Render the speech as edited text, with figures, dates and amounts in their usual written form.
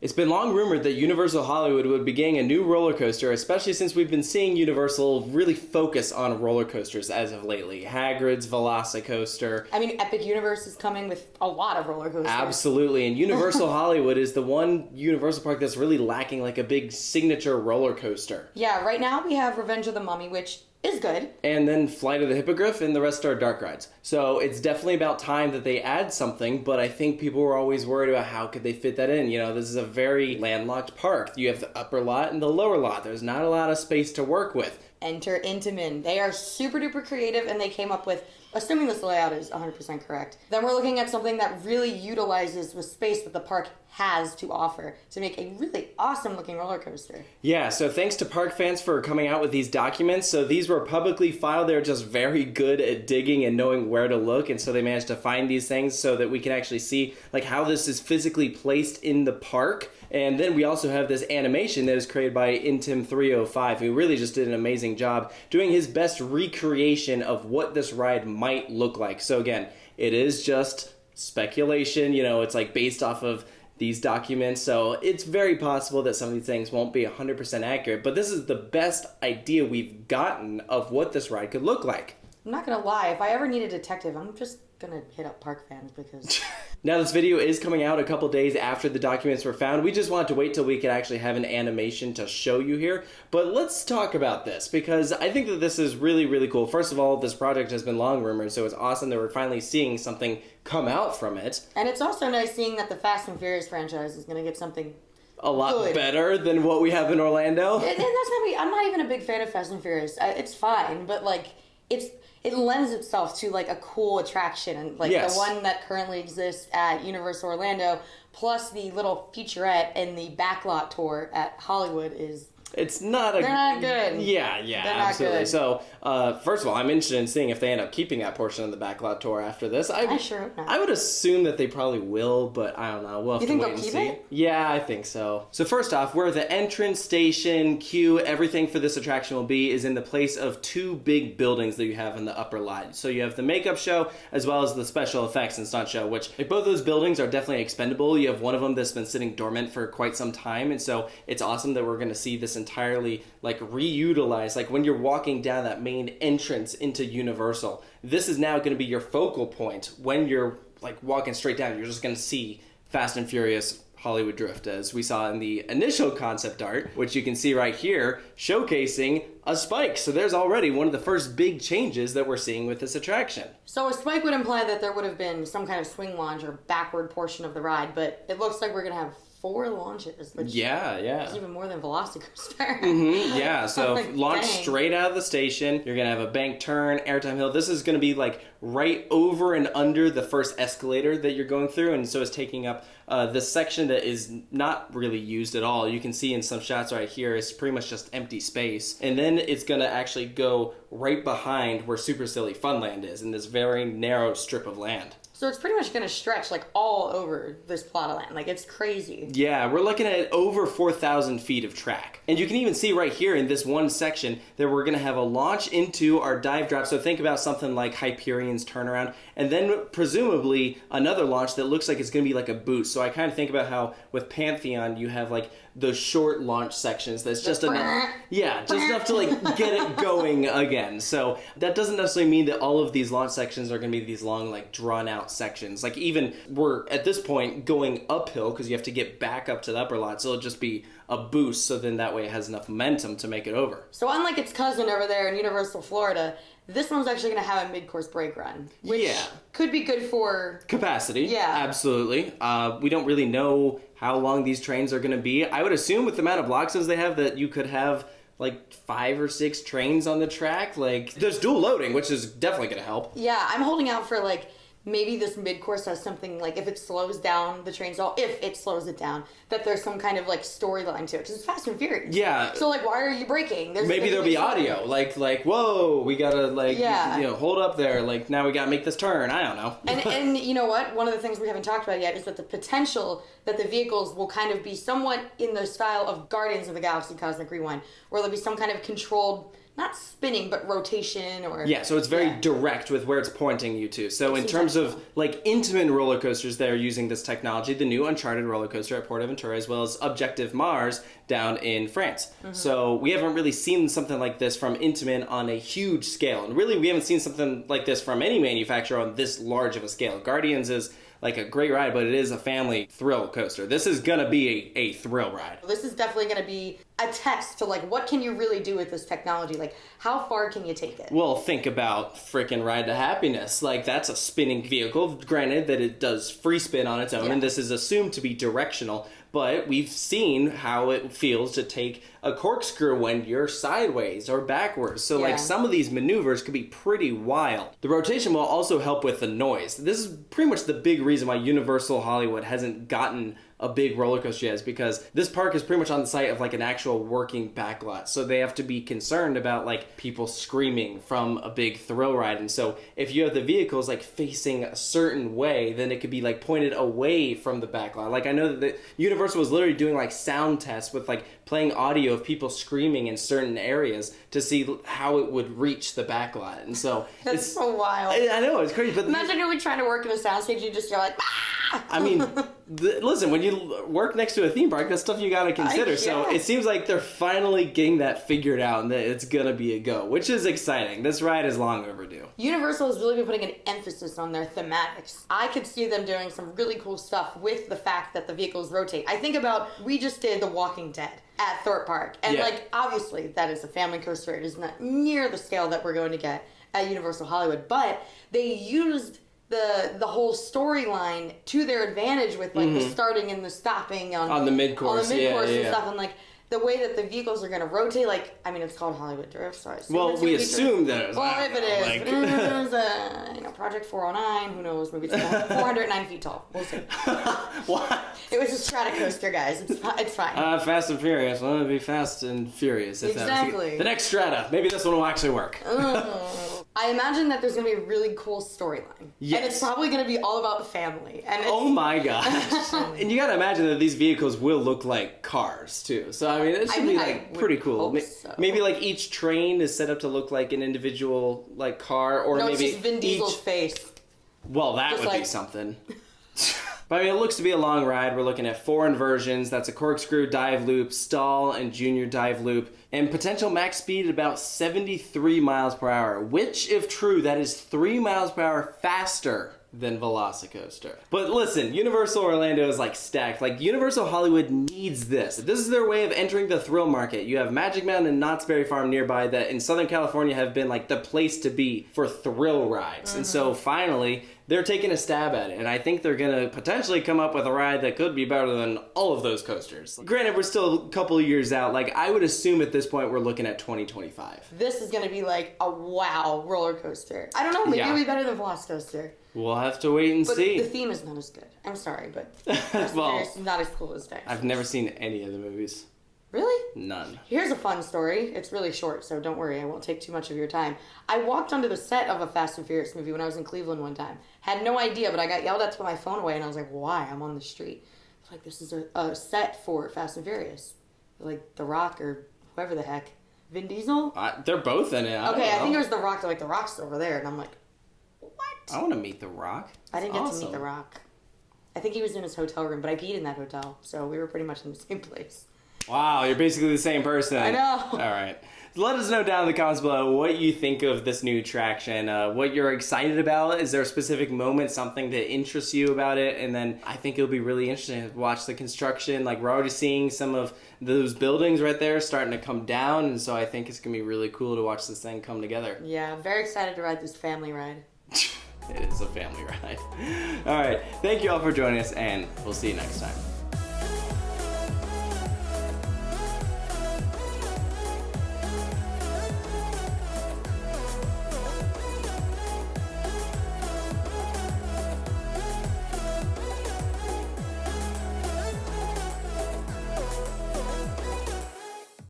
It's been long rumored that Universal Hollywood would be getting a new roller coaster, especially since we've been seeing Universal really focus on roller coasters as of lately. Hagrid's Velocicoaster. I mean, Epic Universe is coming with a lot of roller coasters. Absolutely, and Universal Hollywood is the one Universal park that's really lacking like a big signature roller coaster. Yeah, right now we have Revenge of the Mummy, which is good. And then Flight of the Hippogriff, and the rest are dark rides. So it's definitely about time that they add something, but I think people were always worried about how could they fit that in. You know, this is a very landlocked park. You have the upper lot and the lower lot. There's not a lot of space to work with. Enter Intamin. They are super duper creative, and they came up with, assuming this layout is 100% correct, then we're looking at something that really utilizes the space that the park has to offer to make a really awesome looking roller coaster. Yeah, so thanks to park fans for coming out with these documents. So these were publicly filed. They're just very good at digging and knowing where to look, and so they managed to find these things so that we can actually see like how this is physically placed in the park. And then we also have this animation that is created by Intim 305, who really just did an amazing job doing his best recreation of what this ride might look like. So again, it is just speculation, you know, it's like based off of these documents, so it's very possible that some of these things won't be 100% accurate, but this is the best idea we've gotten of what this ride could look like. I'm not gonna lie, if I ever need a detective, I'm just gonna hit up park fans because... Now this video is coming out a couple days after the documents were found. We just wanted to wait till we could actually have an animation to show you here. But let's talk about this because I think that this is really, really cool. First of all, this project has been long rumored, so it's awesome that we're finally seeing something come out from it. And it's also nice seeing that the Fast and Furious franchise is gonna get something a lot good. Better than what we have in Orlando. And that's not me. I'm not even a big fan of Fast and Furious. It's fine, but like it lends itself to like a cool attraction, and like yes. The one that currently exists at Universal Orlando, plus the little featurette and the backlot tour at Hollywood is. It's not a... They're not good. Yeah, They're absolutely. Not good. So, first of all, I'm interested in seeing if they end up keeping that portion of the backlot tour after this. I sure hope not. I would assume that they probably will, but I don't know. We'll have to wait and see. You think they'll keep it? Yeah, I think so. So first off, where the entrance, station, queue, everything for this attraction will be is in the place of two big buildings that you have in the upper lot. So you have the makeup show as well as the special effects and stunt show, which like, both those buildings are definitely expendable. You have one of them that's been sitting dormant for quite some time, and so it's awesome that we're going to see this entirely like reutilized. Like when you're walking down that main entrance into Universal, this is now going to be your focal point. When you're like walking straight down, you're just going to see Fast and Furious Hollywood Drift, as we saw in the initial concept art, which you can see right here, showcasing a spike. So there's already one of the first big changes that we're seeing with this attraction. So a spike would imply that there would have been some kind of swing launch or backward portion of the ride, but it looks like we're going to have 4 launches, which is even more than Velocicoaster. Yeah, so like, launch dang. straight out of the station. You're going to have a bank turn, airtime hill. This is going to be like right over and under the first escalator that you're going through, and so it's taking up this section that is not really used at all. You can see in some shots right here, it's pretty much just empty space. And then it's going to actually go right behind where Super Silly Funland is, in this very narrow strip of land. So it's pretty much going to stretch like all over this plot of land. Like it's crazy. Yeah, we're looking at over 4,000 feet of track. And you can even see right here in this one section that we're going to have a launch into our dive drop. So think about something like Hyperion's turnaround. And then presumably another launch that looks like it's going to be like a boost. So I kind of think about how with Pantheon you have like the short launch sections that's just enough. Yeah, just enough to like get it going again. So that doesn't necessarily mean that all of these launch sections are going to be these long like drawn out sections. Like even we're at this point going uphill because you have to get back up to the upper lot, so it'll just be a boost, so then that way it has enough momentum to make it over. So unlike its cousin over there in Universal Florida, this one's actually going to have a mid-course brake run, which could be good for capacity. Yeah, absolutely. We don't really know how long these trains are going to be. I would assume with the amount of block zones they have that you could have like 5 or 6 trains on the track. Like there's dual loading, which is definitely going to help. Yeah, I'm holding out for like maybe this mid-course has something like if it slows down the train stall, if it slows it down, that there's some kind of like storyline to it because it's Fast and Furious. Yeah. So like, why are you braking? Maybe there'll be audio like whoa, we gotta like hold up there. Like now we gotta make this turn. I don't know. and you know what? One of the things we haven't talked about yet is that the potential that the vehicles will kind of be somewhat in the style of Guardians of the Galaxy Cosmic Rewind, where there'll be some kind of controlled not spinning, but rotation or... Yeah, so it's very direct with where it's pointing you to. So in terms of like Intamin roller coasters, they're using this technology, the new Uncharted roller coaster at PortAventura, as well as Objective Mars down in France. So we haven't really seen something like this from Intamin on a huge scale. And really, we haven't seen something like this from any manufacturer on this large of a scale. Guardians is like a great ride, but it is a family thrill coaster. This is gonna be a thrill ride. This is definitely gonna be a test to like, what can you really do with this technology? Like, how far can you take it? Well, think about frickin' Ride to Happiness. Like, that's a spinning vehicle. Granted that it does free spin on its own, and this is assumed to be directional, but we've seen how it feels to take a corkscrew when you're sideways or backwards. So, like, some of these maneuvers could be pretty wild. The rotation will also help with the noise. This is pretty much the big reason why Universal Hollywood hasn't gotten a big roller coaster yet, is because this park is pretty much on the site of like an actual working backlot. So they have to be concerned about like people screaming from a big thrill ride. And so if you have the vehicles like facing a certain way, then it could be like pointed away from the backlot. Like I know that the Universal was literally doing like sound tests with like playing audio of people screaming in certain areas to see how it would reach the backlot. And so that's so wild. I know, it's crazy. But imagine you're trying to work in a soundstage, you're like, ah! I mean, listen, when you work next to a theme park, that's stuff you got to consider. So it seems like they're finally getting that figured out and that it's going to be a go, which is exciting. This ride is long overdue. Universal has really been putting an emphasis on their thematics. I could see them doing some really cool stuff with the fact that the vehicles rotate. I think about, we just did The Walking Dead at Thorpe Park. And like, obviously, that is a family coaster. It is not near the scale that we're going to get at Universal Hollywood. But they used the whole storyline to their advantage with like the starting and the stopping on the mid-course and stuff, and like the way that the vehicles are going to rotate. Like, I mean, it's called Hollywood Drift, so I assume we assume that it's if it is, like... Project 409, who knows, maybe it's 409 feet tall. We'll see. What? It was a stratocoaster, guys. It's fine. Fast and Furious. I want to be Fast and Furious. Exactly. The next strata. Maybe this one will actually work. I imagine that there's going to be a really cool storyline. Yes. And it's probably going to be all about family. And oh my gosh. And you got to imagine that these vehicles will look like cars, too. So, I mean, it should be, like, pretty cool. So. Maybe, like, each train is set up to look like an individual, like, car. Or maybe it's just Vin Diesel's face. Well, that just would be something. But I mean, it looks to be a long ride. We're looking at 4 inversions. That's a corkscrew dive loop, stall, and junior dive loop. And potential max speed at about 73 miles per hour. Which, if true, that is 3 miles per hour faster than Velocicoaster. But listen, Universal Orlando is like stacked. Like, Universal Hollywood needs this. This is their way of entering the thrill market. You have Magic Mountain and Knott's Berry Farm nearby that in Southern California have been like the place to be for thrill rides. And so finally, they're taking a stab at it, and I think they're gonna potentially come up with a ride that could be better than all of those coasters. Granted, we're still a couple of years out. Like, I would assume at this point we're looking at 2025. This is gonna be like a wow roller coaster. I don't know, maybe it'll be better than Velocicoaster. We'll have to wait and see. But the theme is not as good. I'm sorry, but it's not as cool as Dexter's. I've never seen any of the movies. Really? None. Here's a fun story. It's really short, so don't worry. I won't take too much of your time. I walked onto the set of a Fast and Furious movie when I was in Cleveland one time. Had no idea, but I got yelled at to put my phone away, and I was like, why? I'm on the street. It's like, this is a set for Fast and Furious. Like, The Rock or whoever the heck. Vin Diesel? They're both in it. I think it was The Rock. They're like, The Rock's over there. And I'm like, what? I want to meet The Rock. I didn't get to meet The Rock. I think he was in his hotel room, but I peed in that hotel, so we were pretty much in the same place. Wow, you're basically the same person. I know. All right. Let us know down in the comments below what you think of this new attraction, what you're excited about. Is there a specific moment, something that interests you about it? And then I think it'll be really interesting to watch the construction. Like, we're already seeing some of those buildings right there starting to come down. And so I think it's going to be really cool to watch this thing come together. Yeah, I'm very excited to ride this family ride. It is a family ride. All right. Thank you all for joining us, and we'll see you next time.